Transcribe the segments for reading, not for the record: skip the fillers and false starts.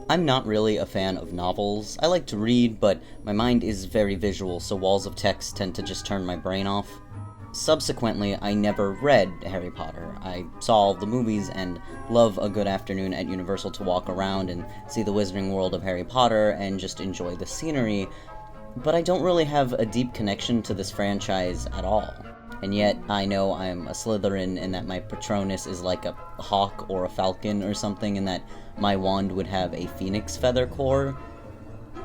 I'm not really a fan of novels. I like to read, but my mind is very visual, so walls of text tend to just turn my brain off. Subsequently, I never read Harry Potter. I saw all the movies and love a good afternoon at Universal to walk around and see the wizarding world of Harry Potter and just enjoy the scenery, but I don't really have a deep connection to this franchise at all. And yet, I know I'm a Slytherin and that my Patronus is like a hawk or a falcon or something, and that my wand would have a phoenix feather core.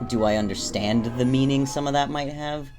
Do I understand the meaning some of that might have?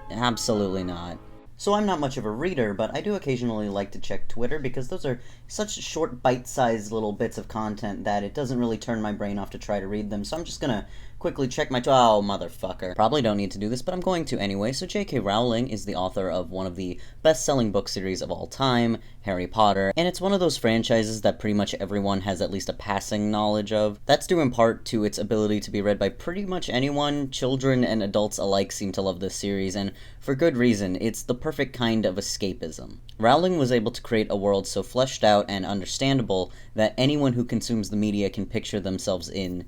Absolutely not. So I'm not much of a reader, but I do occasionally like to check Twitter because those are such short, bite-sized little bits of content that it doesn't really turn my brain off to try to read them, so I'm just gonna quickly check my oh, motherfucker. Probably don't need to do this, but I'm going to anyway. So J.K. Rowling is the author of one of the best-selling book series of all time, Harry Potter, and it's one of those franchises that pretty much everyone has at least a passing knowledge of. That's due in part to its ability to be read by pretty much anyone. Children and adults alike seem to love this series, and for good reason. It's the perfect kind of escapism. Rowling was able to create a world so fleshed out and understandable that anyone who consumes the media can picture themselves in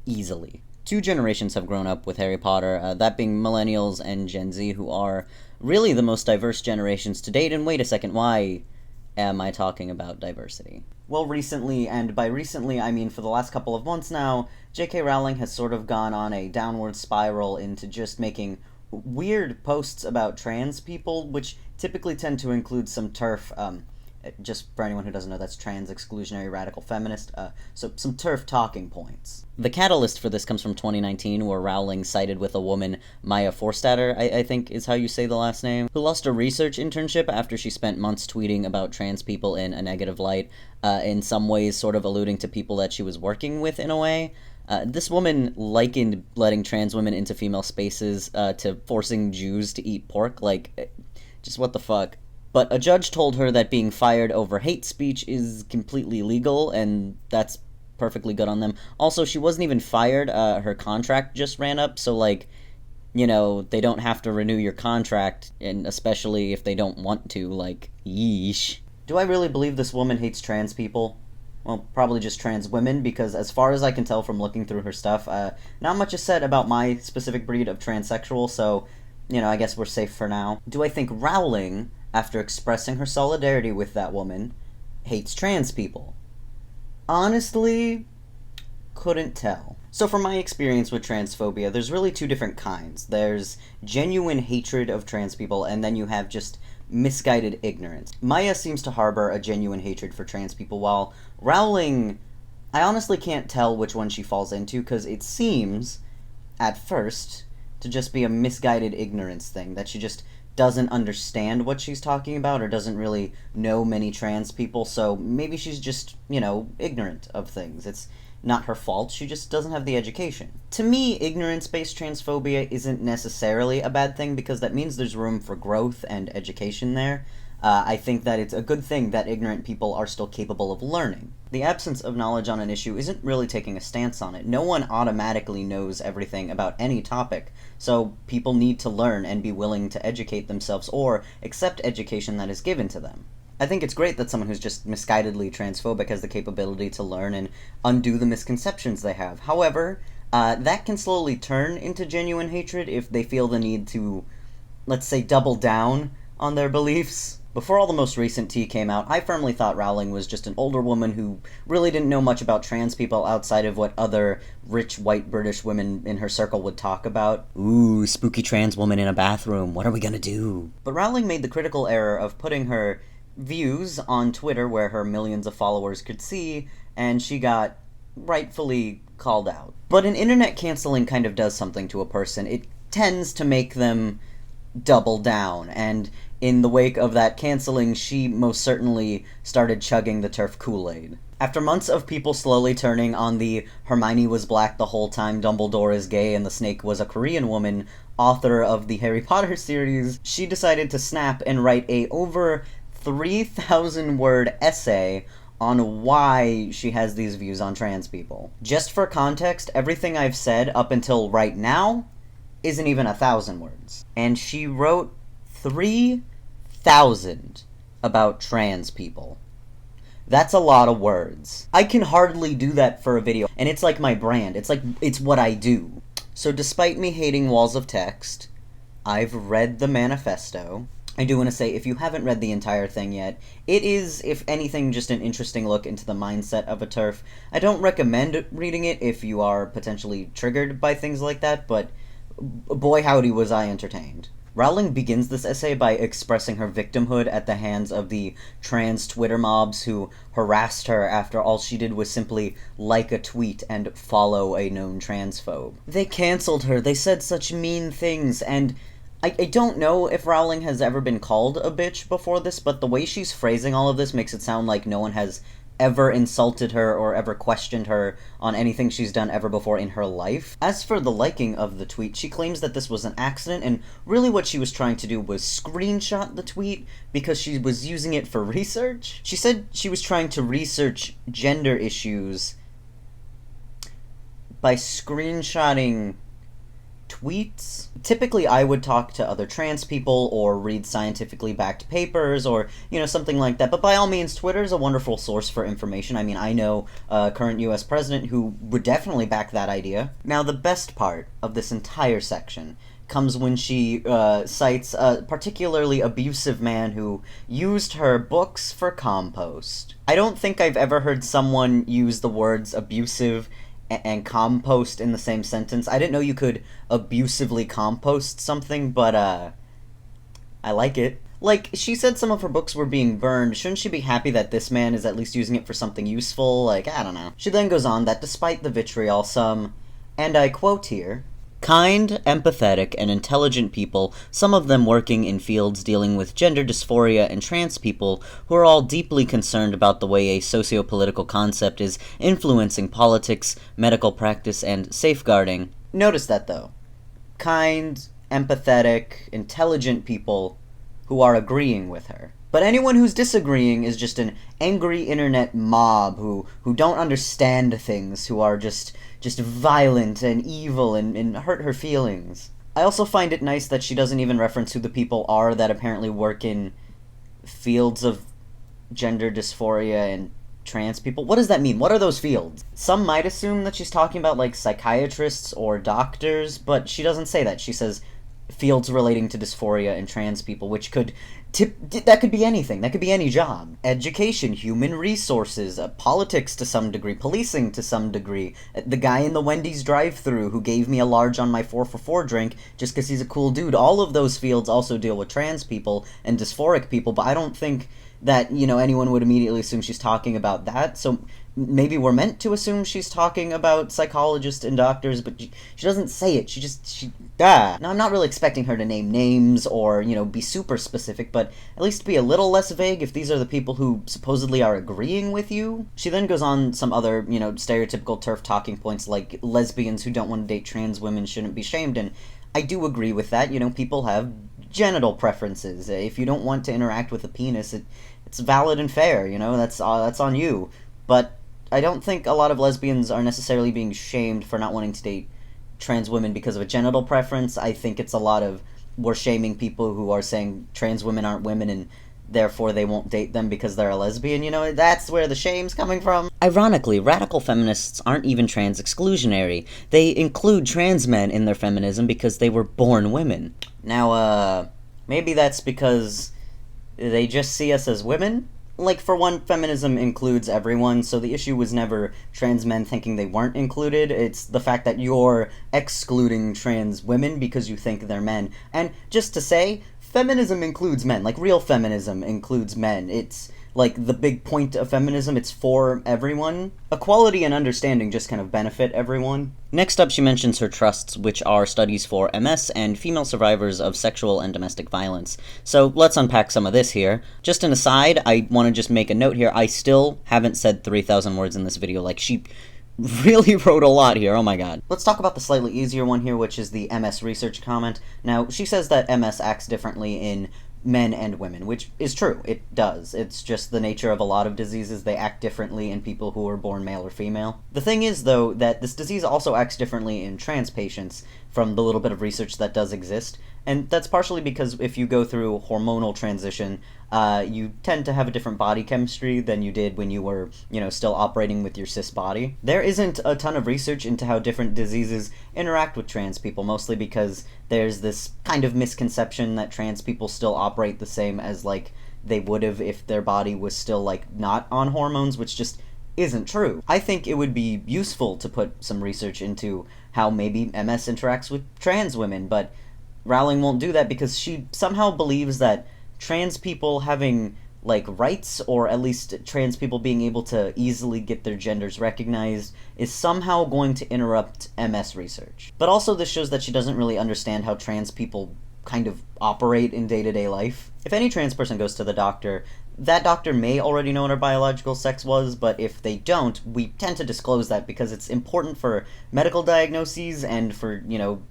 easily. Two generations have grown up with Harry Potter, that being millennials and Gen Z, who are really the most diverse generations to date. And wait a second, why am I talking about diversity? Well, recently, and by recently I mean for the last couple of months now, J.K. Rowling has sort of gone on a downward spiral into just making weird posts about trans people, which typically tend to include some TERF, just for anyone who doesn't know, that's trans exclusionary radical feminist, so some TERF talking points. The catalyst for this comes from 2019, where Rowling sided with a woman, Maya Forstater, I think is how you say the last name, who lost a research internship after she spent months tweeting about trans people in a negative light, in some ways sort of alluding to people that she was working with in a way. This woman likened letting trans women into female spaces to forcing Jews to eat pork, like, just what the fuck. But a judge told her that being fired over hate speech is completely legal, and that's perfectly good on them. Also, she wasn't even fired, her contract just ran up, so, like, you know, they don't have to renew your contract, and especially if they don't want to, like, yeesh. Do I really believe this woman hates trans people? Well, probably just trans women, because as far as I can tell from looking through her stuff, not much is said about my specific breed of transsexual, so, you know, I guess we're safe for now. Do I think Rowling, after expressing her solidarity with that woman, hates trans people? Honestly, couldn't tell. So from my experience with transphobia, there's really two different kinds. There's genuine hatred of trans people, and then you have just misguided ignorance. Maya seems to harbor a genuine hatred for trans people, while Rowling, I honestly can't tell which one she falls into, because it seems, at first, to just be a misguided ignorance thing, that she just doesn't understand what she's talking about, or doesn't really know many trans people, so maybe she's just, you know, ignorant of things. It's not her fault, she just doesn't have the education. To me, ignorance-based transphobia isn't necessarily a bad thing, because that means there's room for growth and education there. I think that it's a good thing that ignorant people are still capable of learning. The absence of knowledge on an issue isn't really taking a stance on it. No one automatically knows everything about any topic, so people need to learn and be willing to educate themselves or accept education that is given to them. I think it's great that someone who's just misguidedly transphobic has the capability to learn and undo the misconceptions they have. However, that can slowly turn into genuine hatred if they feel the need to, let's say, double down on their beliefs. Before all the most recent tea came out, I firmly thought Rowling was just an older woman who really didn't know much about trans people outside of what other rich white British women in her circle would talk about. Ooh, spooky trans woman in a bathroom, what are we gonna do? But Rowling made the critical error of putting her views on Twitter where her millions of followers could see, and she got rightfully called out. But an internet canceling kind of does something to a person. It tends to make them double down, and in the wake of that canceling, she most certainly started chugging the TERF Kool-Aid. After months of people slowly turning on the Hermione was black the whole time, Dumbledore is gay, and the snake was a Korean woman author of the Harry Potter series, she decided to snap and write a over 3,000-word essay on why she has these views on trans people. Just for context, everything I've said up until right now isn't even 1,000 words. And she wrote 3,000 about trans people. That's a lot of words. I can hardly do that for a video, and it's like my brand. It's what I do. So despite me hating walls of text, I've read the Manifesto. I do want to say, if you haven't read the entire thing yet, it is, if anything, just an interesting look into the mindset of a TERF. I don't recommend reading it if you are potentially triggered by things like that, but boy howdy was I entertained. Rowling begins this essay by expressing her victimhood at the hands of the trans Twitter mobs who harassed her after all she did was simply like a tweet and follow a known transphobe. They canceled her, they said such mean things, and I don't know if Rowling has ever been called a bitch before this, but the way she's phrasing all of this makes it sound like no one has ever insulted her or ever questioned her on anything she's done ever before in her life. As for the liking of the tweet, she claims that this was an accident, and really what she was trying to do was screenshot the tweet because she was using it for research. She said she was trying to research gender issues by screenshotting tweets. Typically, I would talk to other trans people or read scientifically backed papers or, something like that. But by all means, Twitter is a wonderful source for information. I mean, I know a current US president who would definitely back that idea. Now, the best part of this entire section comes when she cites a particularly abusive man who used her books for compost. I don't think I've ever heard someone use the words abusive and compost in the same sentence. I didn't know you could abusively compost something, but I like it. Like, she said some of her books were being burned. Shouldn't she be happy that this man is at least using it for something useful? Like, I don't know. She then goes on that despite the vitriol, some, and I quote here, kind, empathetic, and intelligent people, some of them working in fields dealing with gender dysphoria and trans people, who are all deeply concerned about the way a socio-political concept is influencing politics, medical practice, and safeguarding. Notice that, though. Kind, empathetic, intelligent people who are agreeing with her. But anyone who's disagreeing is just an angry internet mob who don't understand things, who are just violent and evil and hurt her feelings. I also find it nice that she doesn't even reference who the people are that apparently work in fields of gender dysphoria and trans people. What does that mean? What are those fields? Some might assume that she's talking about, like, psychiatrists or doctors, but she doesn't say that. She says fields relating to dysphoria and trans people, which that could be anything. That could be any job. Education, human resources, politics to some degree, policing to some degree. The guy in the Wendy's drive-thru who gave me a large on my 4 for $4 drink just because he's a cool dude. All of those fields also deal with trans people and dysphoric people, but I don't think that, anyone would immediately assume she's talking about that. So maybe we're meant to assume she's talking about psychologists and doctors, but she doesn't say it. Now, I'm not really expecting her to name names or, be super specific, but at least be a little less vague if these are the people who supposedly are agreeing with you. She then goes on some other, stereotypical TERF talking points like lesbians who don't want to date trans women shouldn't be shamed, and I do agree with that. People have genital preferences. If you don't want to interact with a penis, it's valid and fair, that's on you. But I don't think a lot of lesbians are necessarily being shamed for not wanting to date trans women because of a genital preference. I think it's a lot of, we're shaming people who are saying trans women aren't women and therefore they won't date them because they're a lesbian, that's where the shame's coming from. Ironically, radical feminists aren't even trans exclusionary. They include trans men in their feminism because they were born women. Now, maybe that's because they just see us as women? Like, for one, feminism includes everyone, so the issue was never trans men thinking they weren't included. It's the fact that you're excluding trans women because you think they're men. And just to say, feminism includes men. Like, real feminism includes men. It's, like, the big point of feminism. It's for everyone. Equality and understanding just kind of benefit everyone. Next up, she mentions her trusts, which are studies for MS and female survivors of sexual and domestic violence. So let's unpack some of this here. Just an aside, I want to just make a note here. I still haven't said 3,000 words in this video. Like, she really wrote a lot here, oh my god. Let's talk about the slightly easier one here, which is the MS research comment. Now, she says that MS acts differently in men and women, which is true. It does. It's just the nature of a lot of diseases. They act differently in people who are born male or female. The thing is, though, that this disease also acts differently in trans patients from the little bit of research that does exist. And that's partially because if you go through hormonal transition, you tend to have a different body chemistry than you did when you were, still operating with your cis body. There isn't a ton of research into how different diseases interact with trans people, mostly because there's this kind of misconception that trans people still operate the same as, like, they would have if their body was still, like, not on hormones, which just isn't true. I think it would be useful to put some research into how maybe MS interacts with trans women, but Rowling won't do that because she somehow believes that trans people having, like, rights, or at least trans people being able to easily get their genders recognized, is somehow going to interrupt MS research. But also this shows that she doesn't really understand how trans people kind of operate in day-to-day life. If any trans person goes to the doctor, that doctor may already know what our biological sex was, but if they don't, we tend to disclose that because it's important for medical diagnoses and for,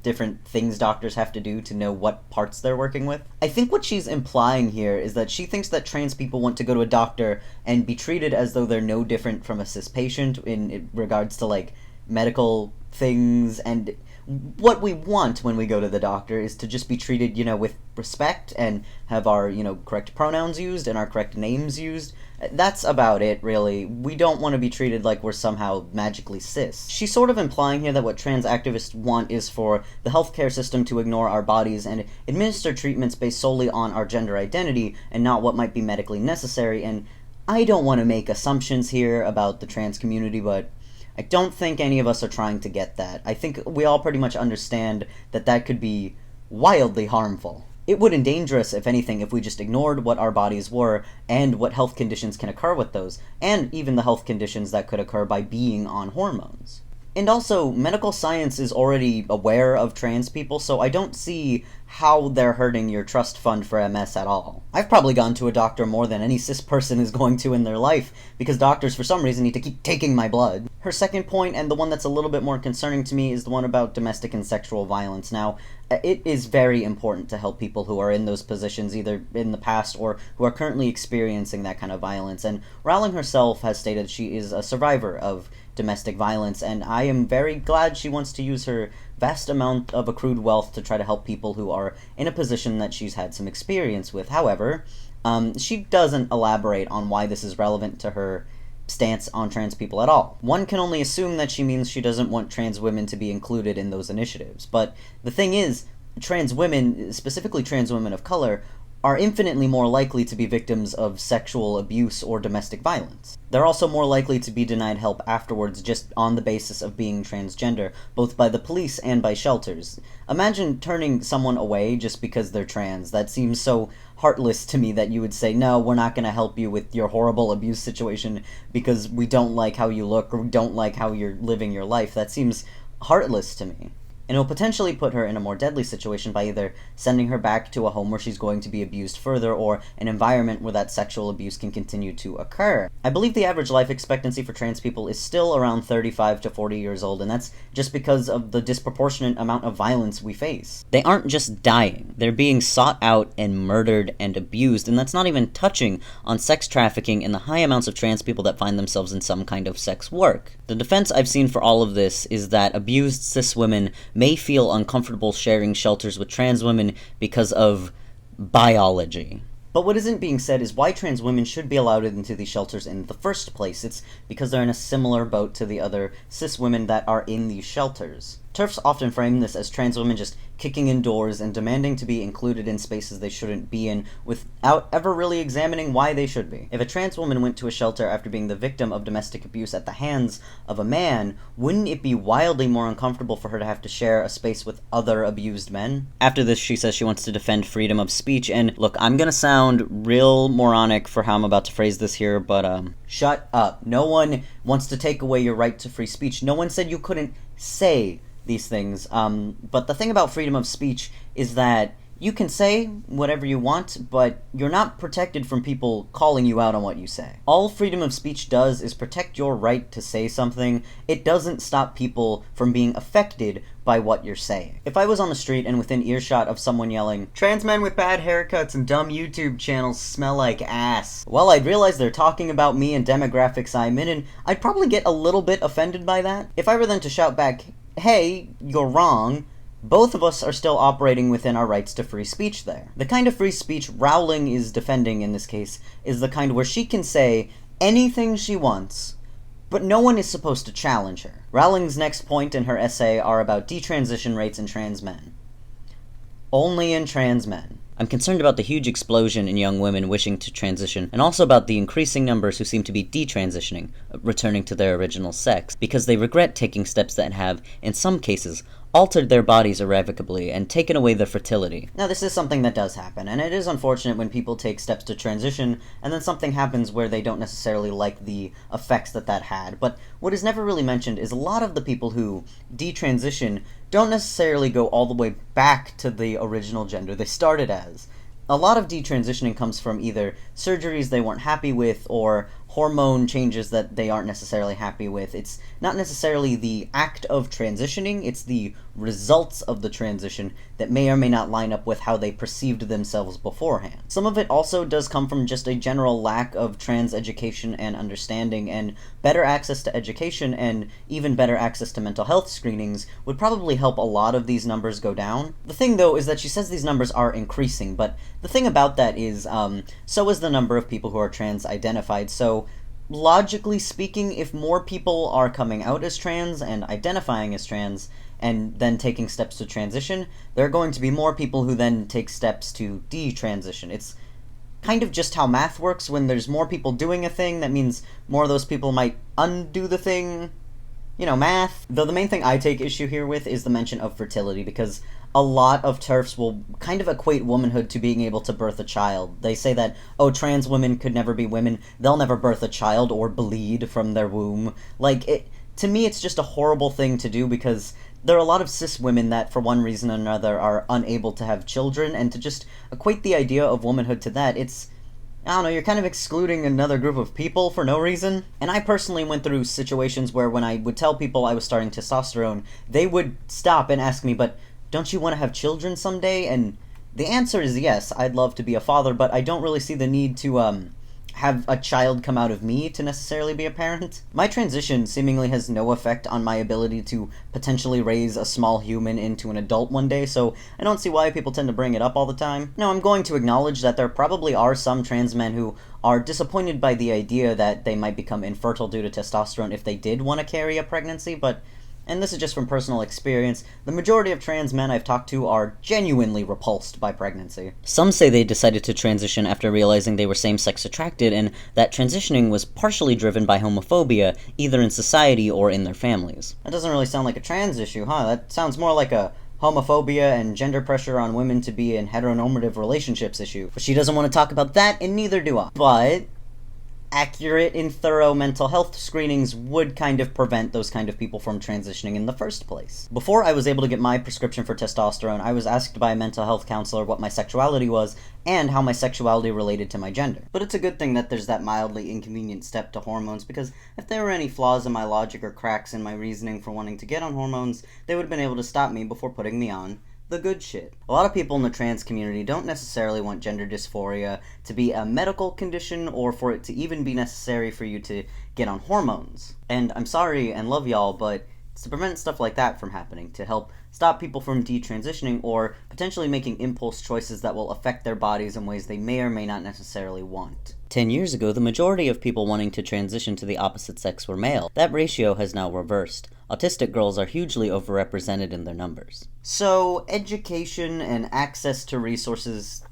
different things doctors have to do to know what parts they're working with. I think what she's implying here is that she thinks that trans people want to go to a doctor and be treated as though they're no different from a cis patient in regards to, like, medical things, and what we want when we go to the doctor is to just be treated, with respect and have our, correct pronouns used and our correct names used. That's about it, really. We don't want to be treated like we're somehow magically cis. She's sort of implying here that what trans activists want is for the healthcare system to ignore our bodies and administer treatments based solely on our gender identity and not what might be medically necessary, and I don't want to make assumptions here about the trans community, but I don't think any of us are trying to get that. I think we all pretty much understand that that could be wildly harmful. It would endanger us, if anything, if we just ignored what our bodies were and what health conditions can occur with those, and even the health conditions that could occur by being on hormones. And also, medical science is already aware of trans people, so I don't see how they're hurting your trust fund for MS at all. I've probably gone to a doctor more than any cis person is going to in their life, because doctors for some reason need to keep taking my blood. Her second point, and the one that's a little bit more concerning to me, is the one about domestic and sexual violence. Now, it is very important to help people who are in those positions, either in the past or who are currently experiencing that kind of violence, and Rowling herself has stated she is a survivor of domestic violence, and I am very glad she wants to use her vast amount of accrued wealth to try to help people who are in a position that she's had some experience with. However, she doesn't elaborate on why this is relevant to her stance on trans people at all. One can only assume that she means she doesn't want trans women to be included in those initiatives, but the thing is, trans women, specifically trans women of color, are infinitely more likely to be victims of sexual abuse or domestic violence. They're also more likely to be denied help afterwards just on the basis of being transgender, both by the police and by shelters. Imagine turning someone away just because they're trans. That seems so heartless to me that you would say, no, we're not going to help you with your horrible abuse situation because we don't like how you look or we don't like how you're living your life. That seems heartless to me. And it will potentially put her in a more deadly situation by either sending her back to a home where she's going to be abused further, or an environment where that sexual abuse can continue to occur. I believe the average life expectancy for trans people is still around 35 to 40 years old, and that's just because of the disproportionate amount of violence we face. They aren't just dying, they're being sought out and murdered and abused, and that's not even touching on sex trafficking and the high amounts of trans people that find themselves in some kind of sex work. The defense I've seen for all of this is that abused cis women may feel uncomfortable sharing shelters with trans women because of biology. But what isn't being said is why trans women should be allowed into these shelters in the first place. It's because they're in a similar boat to the other cis women that are in these shelters. TERFs often frame this as trans women just kicking in doors and demanding to be included in spaces they shouldn't be in without ever really examining why they should be. If a trans woman went to a shelter after being the victim of domestic abuse at the hands of a man, wouldn't it be wildly more uncomfortable for her to have to share a space with other abused men? After this, she says she wants to defend freedom of speech, and look, I'm gonna sound real moronic for how I'm about to phrase this here, but shut up. No one wants to take away your right to free speech. No one said you couldn't say these things, but the thing about freedom of speech is that you can say whatever you want, but you're not protected from people calling you out on what you say. All freedom of speech does is protect your right to say something. It doesn't stop people from being affected by what you're saying. If I was on the street and within earshot of someone yelling, "Trans men with bad haircuts and dumb YouTube channels smell like ass," well, I'd realize they're talking about me and demographics I'm in, and I'd probably get a little bit offended by that. If I were then to shout back, "Hey, you're wrong," Both of us are still operating within our rights to free speech there. The kind of free speech Rowling is defending in this case is the kind where she can say anything she wants, but no one is supposed to challenge her. Rowling's next point in her essay are about detransition rates in trans men. Only in trans men. I'm concerned about the huge explosion in young women wishing to transition, and also about the increasing numbers who seem to be detransitioning, returning to their original sex, because they regret taking steps that have, in some cases, altered their bodies irrevocably and taken away their fertility. Now, this is something that does happen, and it is unfortunate when people take steps to transition, and then something happens where they don't necessarily like the effects that had. But what is never really mentioned is a lot of the people who detransition don't necessarily go all the way back to the original gender they started as. A lot of detransitioning comes from either surgeries they weren't happy with or hormone changes that they aren't necessarily happy with. It's not necessarily the act of transitioning, it's the results of the transition that may or may not line up with how they perceived themselves beforehand. Some of it also does come from just a general lack of trans education and understanding, and better access to education and even better access to mental health screenings would probably help a lot of these numbers go down. The thing, though, is that she says these numbers are increasing, but the thing about that is, so is the number of people who are trans-identified, so logically speaking, if more people are coming out as trans and identifying as trans, and then taking steps to transition, there are going to be more people who then take steps to detransition. It's kind of just how math works. When there's more people doing a thing, that means more of those people might undo the thing. You know, math. Though the main thing I take issue here with is the mention of fertility, because a lot of TERFs will kind of equate womanhood to being able to birth a child. They say that, oh, trans women could never be women, they'll never birth a child or bleed from their womb. To me, it's just a horrible thing to do, because there are a lot of cis women that, for one reason or another, are unable to have children, and to just equate the idea of womanhood to that, I don't know, you're kind of excluding another group of people for no reason. And I personally went through situations where when I would tell people I was starting testosterone, they would stop and ask me, but don't you want to have children someday? And the answer is yes, I'd love to be a father, but I don't really see the need to, have a child come out of me to necessarily be a parent. My transition seemingly has no effect on my ability to potentially raise a small human into an adult one day, so I don't see why people tend to bring it up all the time. Now, I'm going to acknowledge that there probably are some trans men who are disappointed by the idea that they might become infertile due to testosterone if they did want to carry a pregnancy, but, and this is just from personal experience, the majority of trans men I've talked to are genuinely repulsed by pregnancy. Some say they decided to transition after realizing they were same-sex attracted, and that transitioning was partially driven by homophobia, either in society or in their families. That doesn't really sound like a trans issue, huh? That sounds more like a homophobia and gender pressure on women to be in heteronormative relationships issue. But she doesn't want to talk about that, and neither do I. But accurate and thorough mental health screenings would kind of prevent those kind of people from transitioning in the first place. Before I was able to get my prescription for testosterone, I was asked by a mental health counselor what my sexuality was and how my sexuality related to my gender. But it's a good thing that there's that mildly inconvenient step to hormones, because if there were any flaws in my logic or cracks in my reasoning for wanting to get on hormones, they would have been able to stop me before putting me on the good shit. A lot of people in the trans community don't necessarily want gender dysphoria to be a medical condition or for it to even be necessary for you to get on hormones. And I'm sorry and love y'all, but it's to prevent stuff like that from happening, to help stop people from detransitioning or potentially making impulse choices that will affect their bodies in ways they may or may not necessarily want. 10 years ago, the majority of people wanting to transition to the opposite sex were male. That ratio has now reversed. Autistic girls are hugely overrepresented in their numbers. So, education and access to resources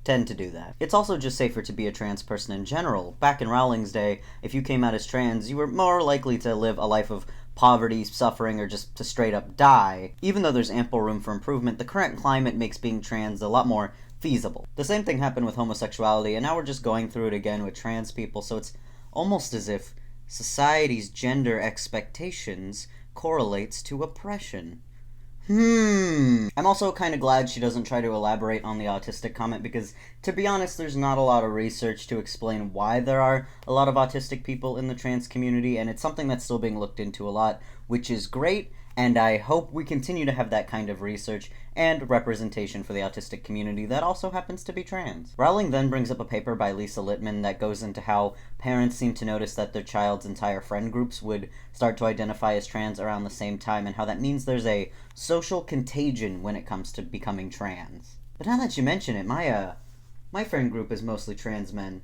tend to do that. It's also just safer to be a trans person in general. Back in Rowling's day, if you came out as trans, you were more likely to live a life of poverty, suffering, or just to straight up die. Even though there's ample room for improvement, the current climate makes being trans a lot more feasible. The same thing happened with homosexuality, and now we're just going through it again with trans people, so it's almost as if society's gender expectations correlates to oppression. I'm also kind of glad she doesn't try to elaborate on the autistic comment, because, to be honest, there's not a lot of research to explain why there are a lot of autistic people in the trans community, and it's something that's still being looked into a lot, which is great, And I hope we continue to have that kind of research and representation for the autistic community that also happens to be trans. Rowling then brings up a paper by Lisa Littman that goes into how parents seem to notice that their child's entire friend groups would start to identify as trans around the same time, and how that means there's a social contagion when it comes to becoming trans. But now that you mention it, my friend group is mostly trans men.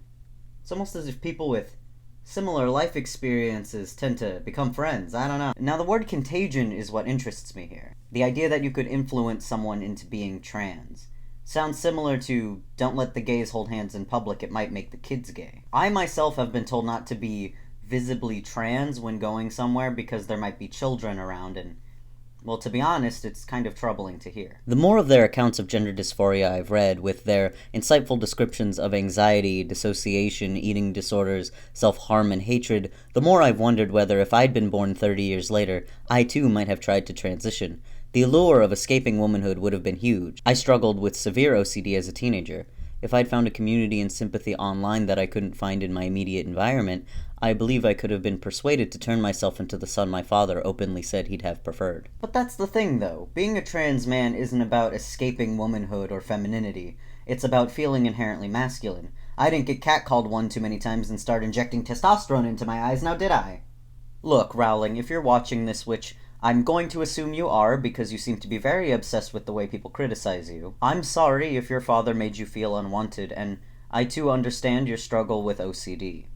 It's almost as if people with similar life experiences tend to become friends. I don't know. Now, the word contagion is what interests me here. The idea that you could influence someone into being trans. Sounds similar to, don't let the gays hold hands in public, it might make the kids gay. I myself have been told not to be visibly trans when going somewhere because there might be children around, and well, to be honest, it's kind of troubling to hear. The more of their accounts of gender dysphoria I've read, with their insightful descriptions of anxiety, dissociation, eating disorders, self-harm, and hatred, the more I've wondered whether if I'd been born 30 years later, I too might have tried to transition. The allure of escaping womanhood would have been huge. I struggled with severe OCD as a teenager. If I'd found a community and sympathy online that I couldn't find in my immediate environment, I believe I could have been persuaded to turn myself into the son my father openly said he'd have preferred. But that's the thing, though. Being a trans man isn't about escaping womanhood or femininity. It's about feeling inherently masculine. I didn't get catcalled one too many times and start injecting testosterone into my eyes, now did I? Look, Rowling, if you're watching this, which I'm going to assume you are, because you seem to be very obsessed with the way people criticize you, I'm sorry if your father made you feel unwanted, and I too understand your struggle with OCD.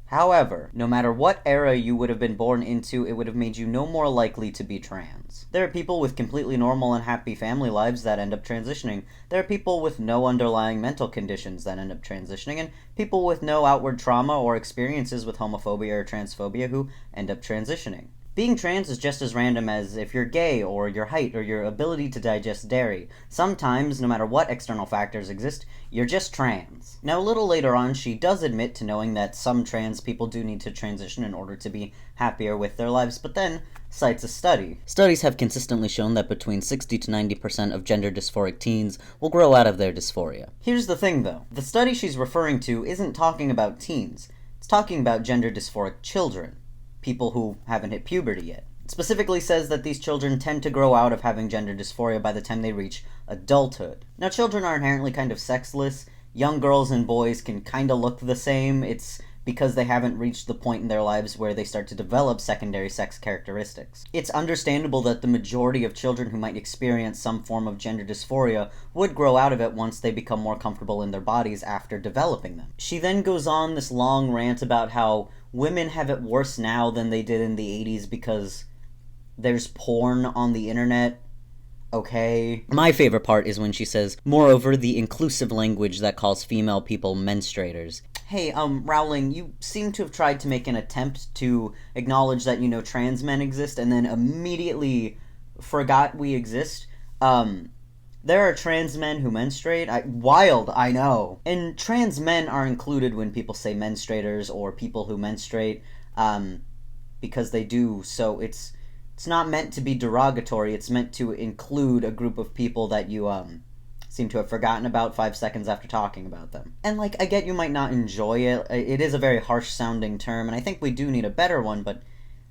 However, no matter what era you would have been born into, it would have made you no more likely to be trans. There are people with completely normal and happy family lives that end up transitioning. There are people with no underlying mental conditions that end up transitioning, and people with no outward trauma or experiences with homophobia or transphobia who end up transitioning. Being trans is just as random as if you're gay, or your height, or your ability to digest dairy. Sometimes, no matter what external factors exist, you're just trans. Now, a little later on, she does admit to knowing that some trans people do need to transition in order to be happier with their lives, but then cites a study. Studies have consistently shown that between 60 to 90% of gender dysphoric teens will grow out of their dysphoria. Here's the thing, though. The study she's referring to isn't talking about teens. It's talking about gender dysphoric children. People who haven't hit puberty yet. It specifically says that these children tend to grow out of having gender dysphoria by the time they reach adulthood. Now, children are inherently kind of sexless. Young girls and boys can kind of look the same. It's because they haven't reached the point in their lives where they start to develop secondary sex characteristics. It's understandable that the majority of children who might experience some form of gender dysphoria would grow out of it once they become more comfortable in their bodies after developing them. She then goes on this long rant about how women have it worse now than they did in the 80s because there's porn on the internet. Okay. My favorite part is when she says, moreover, the inclusive language that calls female people menstruators. Hey, Rowling, you seem to have tried to make an attempt to acknowledge that, trans men exist and then immediately forgot we exist. There are trans men who menstruate. Wild, I know. And trans men are included when people say menstruators or people who menstruate, because they do. So it's not meant to be derogatory. It's meant to include a group of people that you seem to have forgotten about 5 seconds after talking about them. And I get you might not enjoy it. It is a very harsh sounding term, and I think we do need a better one, but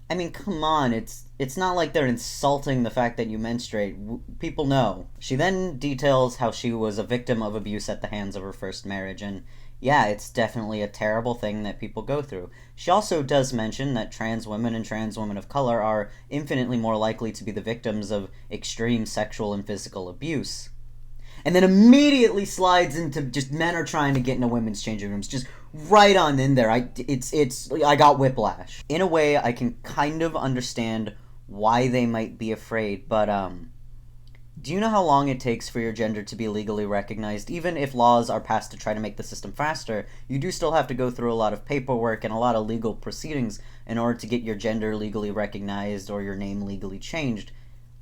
I mean, come on, it's not like they're insulting the fact that you menstruate. People know. She then details how she was a victim of abuse at the hands of her first marriage, and yeah, it's definitely a terrible thing that people go through. She also does mention that trans women and trans women of color are infinitely more likely to be the victims of extreme sexual and physical abuse. And then immediately slides into just men are trying to get into women's changing rooms. Just right on in there. I got whiplash. In a way, I can kind of understand why they might be afraid, but do you know how long it takes for your gender to be legally recognized? Even if laws are passed to try to make the system faster, you do still have to go through a lot of paperwork and a lot of legal proceedings in order to get your gender legally recognized or your name legally changed.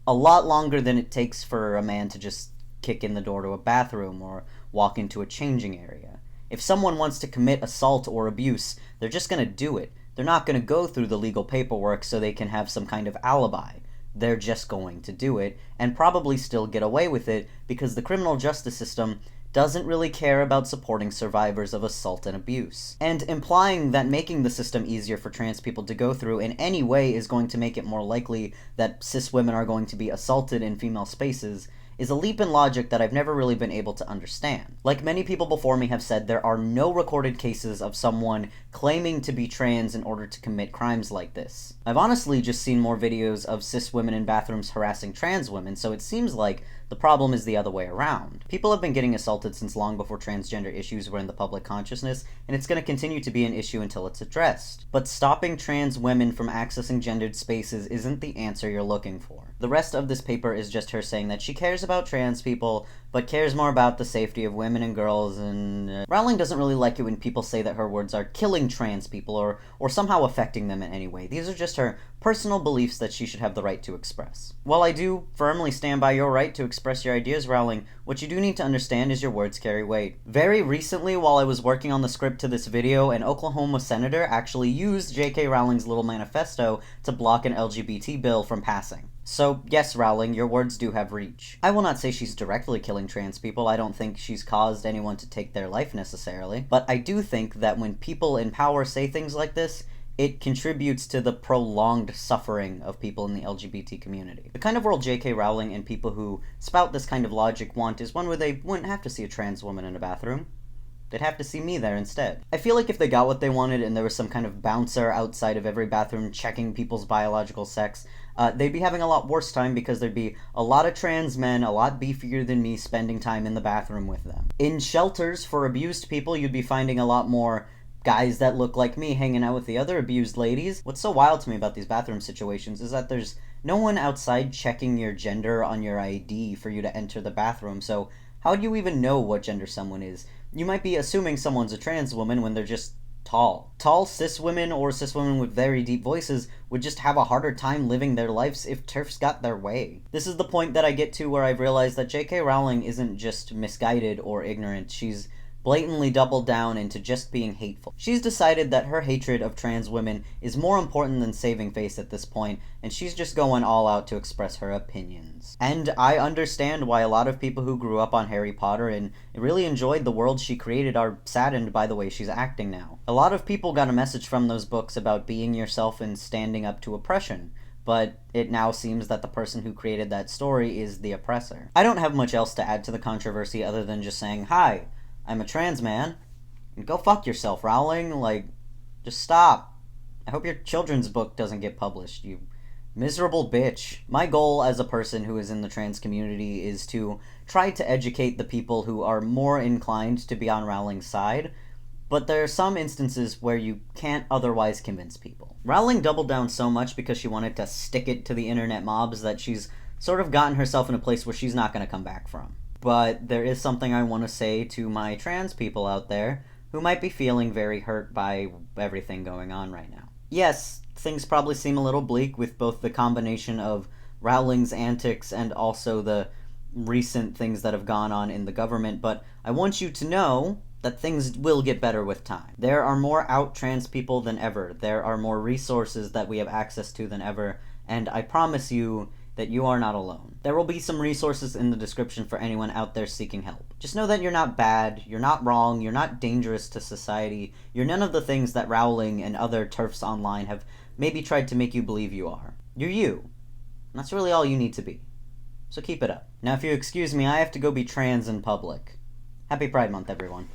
A lot longer than it takes for a man to just kick in the door to a bathroom or walk into a changing area. If someone wants to commit assault or abuse, they're just going to do it. They're not going to go through the legal paperwork so they can have some kind of alibi. They're just going to do it, and probably still get away with it, because the criminal justice system doesn't really care about supporting survivors of assault and abuse. And implying that making the system easier for trans people to go through in any way is going to make it more likely that cis women are going to be assaulted in female spaces is a leap in logic that I've never really been able to understand. Like many people before me have said, there are no recorded cases of someone claiming to be trans in order to commit crimes like this. I've honestly just seen more videos of cis women in bathrooms harassing trans women, so it seems like the problem is the other way around. People have been getting assaulted since long before transgender issues were in the public consciousness, and it's going to continue to be an issue until it's addressed. But stopping trans women from accessing gendered spaces isn't the answer you're looking for. The rest of this paper is just her saying that she cares about trans people, but cares more about the safety of women and girls, and Rowling doesn't really like it when people say that her words are killing trans people or somehow affecting them in any way. These are just her personal beliefs that she should have the right to express. While I do firmly stand by your right to express your ideas, Rowling, what you do need to understand is your words carry weight. Very recently, while I was working on the script to this video, an Oklahoma senator actually used J.K. Rowling's little manifesto to block an LGBT bill from passing. So, yes, Rowling, your words do have reach. I will not say she's directly killing trans people. I don't think she's caused anyone to take their life necessarily. But I do think that when people in power say things like this, it contributes to the prolonged suffering of people in the LGBT community. The kind of world J.K. Rowling and people who spout this kind of logic want is one where they wouldn't have to see a trans woman in a bathroom. They'd have to see me there instead. I feel like if they got what they wanted and there was some kind of bouncer outside of every bathroom checking people's biological sex, they'd be having a lot worse time because there'd be a lot of trans men, a lot beefier than me, spending time in the bathroom with them. In shelters for abused people, you'd be finding a lot more guys that look like me hanging out with the other abused ladies. What's so wild to me about these bathroom situations is that there's no one outside checking your gender on your ID for you to enter the bathroom, so how do you even know what gender someone is? You might be assuming someone's a trans woman when they're just tall. Tall cis women or cis women with very deep voices would just have a harder time living their lives if TERFs got their way. This is the point that I get to where I've realized that J.K. Rowling isn't just misguided or ignorant, she's blatantly doubled down into just being hateful. She's decided that her hatred of trans women is more important than saving face at this point, and she's just going all out to express her opinions. And I understand why a lot of people who grew up on Harry Potter and really enjoyed the world she created are saddened by the way she's acting now. A lot of people got a message from those books about being yourself and standing up to oppression, but it now seems that the person who created that story is the oppressor. I don't have much else to add to the controversy other than just saying, hi, I'm a trans man, and go fuck yourself, Rowling. Like, just stop. I hope your children's book doesn't get published, you miserable bitch. My goal as a person who is in the trans community is to try to educate the people who are more inclined to be on Rowling's side, but there are some instances where you can't otherwise convince people. Rowling doubled down so much because she wanted to stick it to the internet mobs that she's sort of gotten herself in a place where she's not going to come back from. But there is something I want to say to my trans people out there who might be feeling very hurt by everything going on right now. Yes, things probably seem a little bleak with both the combination of Rowling's antics and also the recent things that have gone on in the government, but I want you to know that things will get better with time. There are more out trans people than ever. There are more resources that we have access to than ever, and I promise you that you are not alone. There will be some resources in the description for anyone out there seeking help. Just know that you're not bad, you're not wrong, you're not dangerous to society, you're none of the things that Rowling and other TERFs online have maybe tried to make you believe you are. You're you. And that's really all you need to be. So keep it up. Now if you excuse me, I have to go be trans in public. Happy Pride Month, everyone.